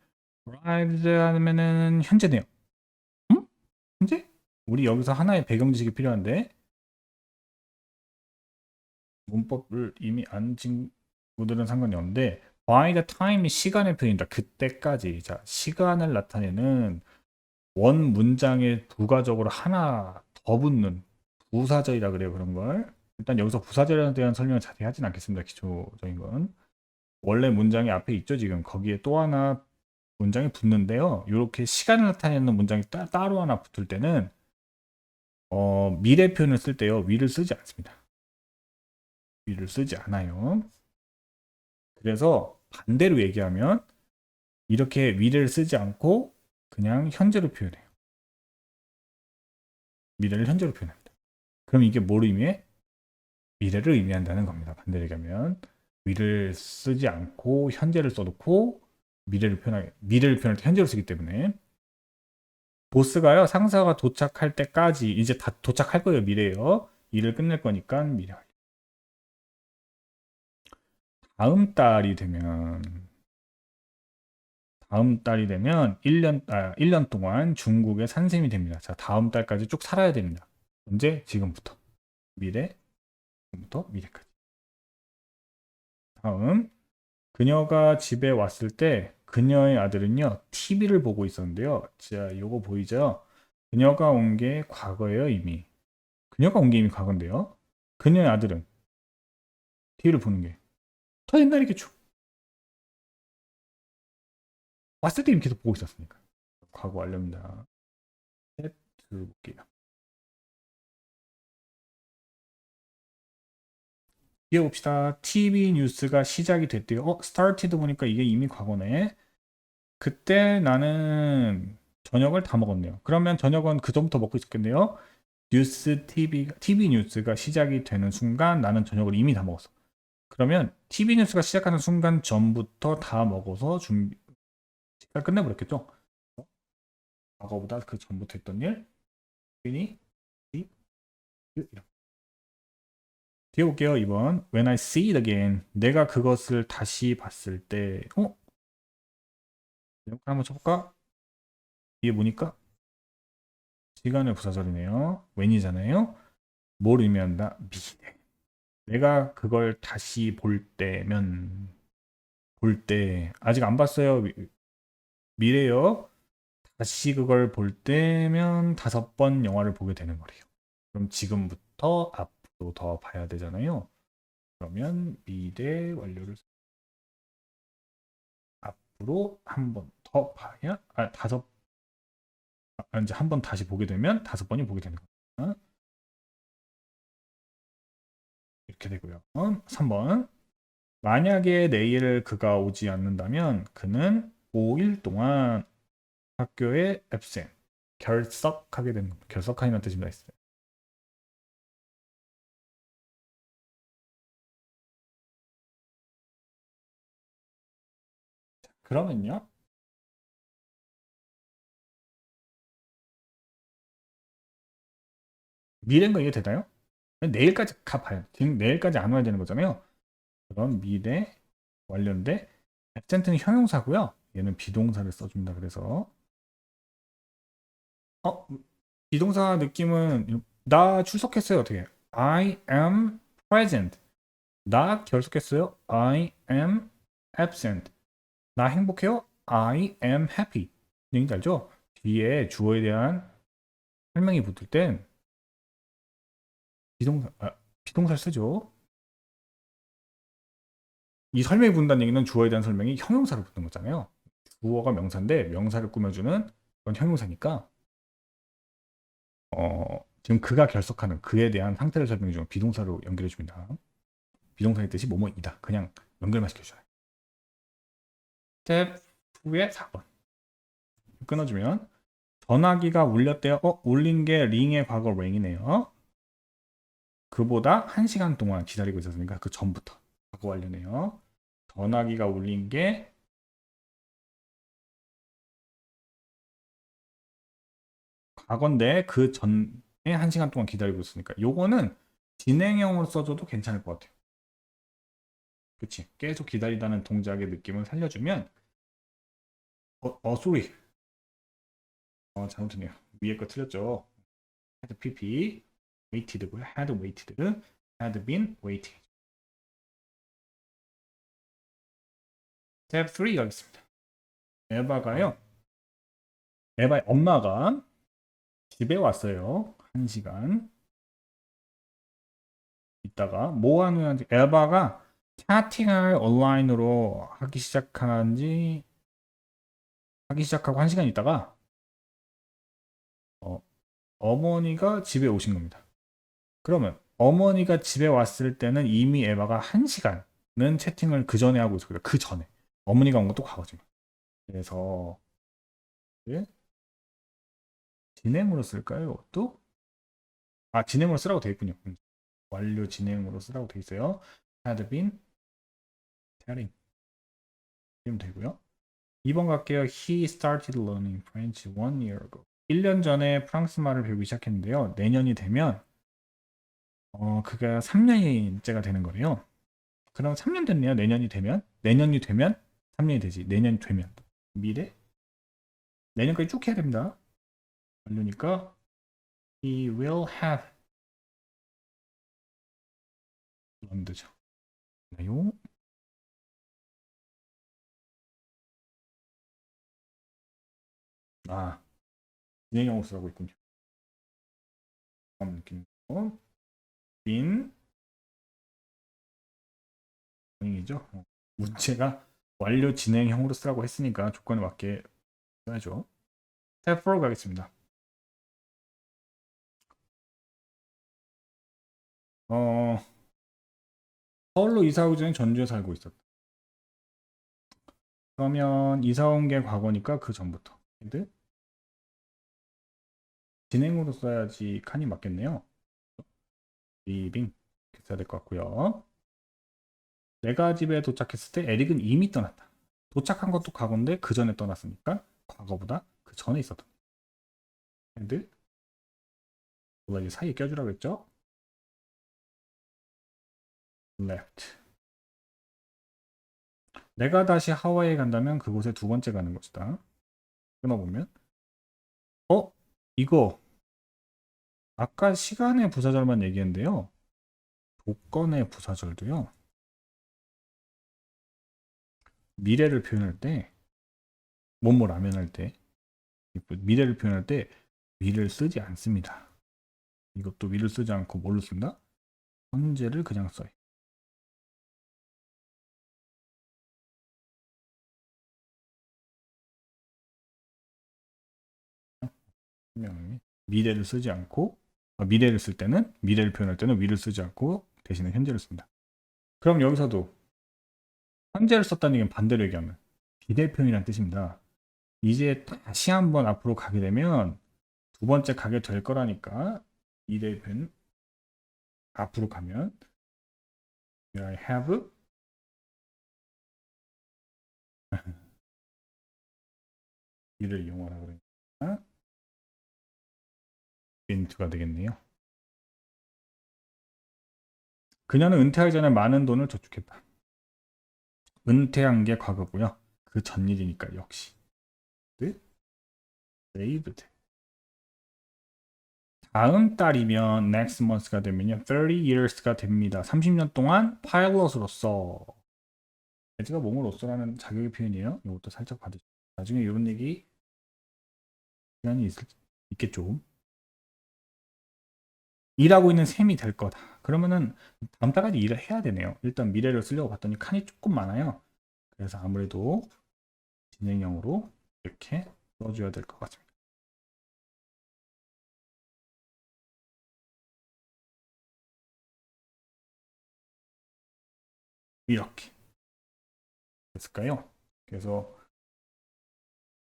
arrived 하면은 현재네요. 음? 현재? 우리 여기서 하나의 배경 지식이 필요한데 문법을 이미 안 친구들은 상관이 없는데 by the time이 시간의 표현이다. 그때까지. 자, 시간을 나타내는 원 문장에 부가적으로 하나 더 붙는 부사절이라 그래요. 그런 걸. 일단 여기서 부사절에 대한 설명을 자세히 하진 않겠습니다. 기초적인 건. 원래 문장이 앞에 있죠. 지금 거기에 또 하나 문장이 붙는데요. 이렇게 시간을 나타내는 문장이 따로 하나 붙을 때는 미래 표현을 쓸 때요. 위를 쓰지 않습니다. 위를 쓰지 않아요. 그래서 반대로 얘기하면 이렇게 위를 쓰지 않고 그냥 현재로 표현해요. 미래를 현재로 표현합니다. 그럼 이게 뭘 의미해? 미래를 의미한다는 겁니다. 반대로 얘기하면 위를 쓰지 않고 현재를 써놓고 미래를 표현할 때 현재로 쓰기 때문에 보스가요 상사가 도착할 때까지 이제 다 도착할 거예요. 미래예요. 일을 끝낼 거니까 미래. 다음 달이 되면 1년 동안 중국의 산셈이 됩니다. 자, 다음 달까지 쭉 살아야 됩니다. 언제? 지금부터. 미래, 지금부터 미래까지. 다음, 그녀가 집에 왔을 때 그녀의 아들은요, TV를 보고 있었는데요. 자, 요거 보이죠? 그녀가 온 게 과거예요, 이미. 그녀가 온 게 이미 과거인데요. 그녀의 아들은 TV를 보는 게 더 옛날이겠죠. 왔을 때 이미 계속 보고 있었으니까. 과거 완료입니다. 셋, 볼게요. 이어봅시다. TV 뉴스가 시작이 됐대요. started 보니까 이게 이미 과거네. 그때 나는 저녁을 다 먹었네요. 그러면 저녁은 그 전부터 먹고 있었겠네요. TV 뉴스가 시작이 되는 순간 나는 저녁을 이미 다 먹었어. 그러면 TV 뉴스가 시작하는 순간 전부터 다 먹어서 식사 끝내버렸겠죠? 과거보다 그 전부터 했던 일, 괜히 뒤에 볼게요. 2번. When I see it again. 내가 그것을 다시 봤을 때, 한번 쳐볼까? 뒤에 보니까 시간의 부사절이네요. when이잖아요. 뭘 의미한다? 미래. 내가 그걸 다시 볼 때면 볼 때 아직 안 봤어요. 미래요. 다시 그걸 볼 때면 5번 영화를 보게 되는 거래요. 그럼 지금부터 앞으로 더 봐야 되잖아요. 그러면 미래 완료를 앞으로 한 번 더 봐야 이제 한 번 다시 보게 되면 5번이 보게 되는 거예요. 이렇게 되고요. 3번. 만약에 내일 그가 오지 않는다면 그는 5일 동안 학교에 absent, 결석하게 됩니다. 결석하는 뜻입니다. 있어요. 그러면요. 미래인 거 이해되나요? 내일까지 가봐요. 지금 내일까지 안 와야 되는 거잖아요. 그럼 미래 완료인데 absent는 형용사고요. 얘는 비동사를 써줍니다. 그래서 비동사 느낌은 나 출석했어요. 어떻게? I am present. 나 결석했어요. I am absent. 나 행복해요? I am happy. 얘기 알죠? 뒤에 주어에 대한 설명이 붙을 땐 비동사를 쓰죠. 이 설명이 붙는다는 얘기는 주어에 대한 설명이 형용사로 붙는 거잖아요. 주어가 명사인데 명사를 꾸며주는 그건 형용사니까 지금 그가 결석하는 그에 대한 상태를 설명해 주는 비동사로 연결해 줍니다. 비동사의 뜻이 뭐뭐이다. 그냥 연결만 시켜줘요. 스텝 2의 4번. 끊어주면 전화기가 울렸대요. 울린 게 링의 과거 ring이네요. 그보다 1시간 동안 기다리고 있었으니까 그 전부터 과거 완료네요. 전화기가 울린 게 과거인데 그 전에 1시간 동안 기다리고 있으니까 요거는 진행형으로 써줘도 괜찮을 것 같아요. 그치? 계속 기다리다는 동작의 느낌을 살려주면 쏘리. 잘못했네요. 위에 거 틀렸죠. had pp waited고요. had waited, had been waiting. step 3 가겠습니다. 에바가요. 에바의 엄마가 집에 왔어요. 1시간 있다가 뭐 하는 에바가 채팅을 온라인으로 하기 시작하고 1시간 있다가 어머니가 집에 오신 겁니다. 그러면 어머니가 집에 왔을 때는 이미 에바가 1시간은 채팅을 그 전에 하고 있었거든요. 그 전에 어머니가 온 것도 과거지만. 그래서 네? 진행으로 쓸까요? 또? 진행으로 쓰라고 되어 있군요. 완료 진행으로 쓰라고 되어 있어요. had been telling. 이러면 되고요. 2번 갈게요. He started learning French 1 year ago. 1년 전에 프랑스 말을 배우기 시작했는데요. 내년이 되면 그가 3년째가 되는 거래요. 그럼 3년 됐네요. 내년이 되면 3년이 되지. 내년이 되면 미래 내년까지 쭉 해야 됩니다. 완료니까 he will have learned죠. 나요. 진행형으로 쓰라고 있군요. 다음 느낌. been 이죠. 문제가 완료 진행형으로 쓰라고 했으니까 조건에 맞게 써야죠. 스텝 4 가겠습니다. 서울로 이사 오기 전에 전주에 살고 있었다. 그러면 이사 온 게 과거니까 그 전부터. 진행으로 써야지 칸이 맞겠네요. living 이렇게 써야 될 것 같고요. 내가 집에 도착했을 때 에릭은 이미 떠났다. 도착한 것도 과거인데 그 전에 떠났으니까 과거보다 그 전에 있었던. and 몰라 이제 사이에 껴주라고 했죠. left. 내가 다시 하와이에 간다면 그곳에 두 번째 가는 것이다. 끊어보면 이거 아까 시간의 부사절만 얘기했는데요. 조건의 부사절도요. 미래를 표현할 때 뭐뭐라면 할 때 미래를 표현할 때 위를 쓰지 않습니다. 이것도 위를 쓰지 않고 뭘로 씁니다? 현재를 그냥 써요. 미래를 쓰지 않고 미래를 쓸 때는 미래를 표현할 때는 위를 쓰지 않고 대신에 현재를 씁니다. 그럼 여기서도 현재를 썼다는 얘기는 반대로 얘기하면 비대표현이라는 뜻입니다. 이제 다시 한번 앞으로 가게 되면 두 번째 가게 될 거라니까 비대표현 앞으로 가면 I have 이를 이용하라 그러니까 beento가 되겠네요. 그녀는 은퇴하기 전에 많은 돈을 저축했다. 은퇴한 게 과거고요. 그 전일이니까 역시 saved. 다음 달이면 next month가 되면요 30 years가 됩니다. 30년 동안 파일럿으로서 에즈가 몸으로써라는 자격의 표현이에요. 이것도 살짝 받으시고 나중에 이런 얘기 시간이 있겠죠. 일하고 있는 셈이 될 거다. 그러면은 다음 달까지 일을 해야 되네요. 일단 미래를 쓰려고 봤더니 칸이 조금 많아요. 그래서 아무래도 진행형으로 이렇게 써줘야 될 것 같습니다. 이렇게 됐을까요? 그래서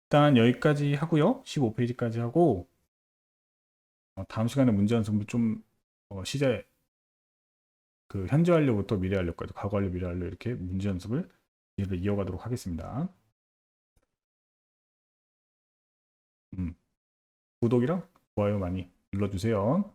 일단 여기까지 하고요. 15페이지까지 하고 다음 시간에 문제 연습을 좀 시제 그 현재 완료부터 미래 완료까지 과거 완료, 미래 완료 이렇게 문제 연습을 이어가도록 하겠습니다. 구독이랑 좋아요 많이 눌러주세요.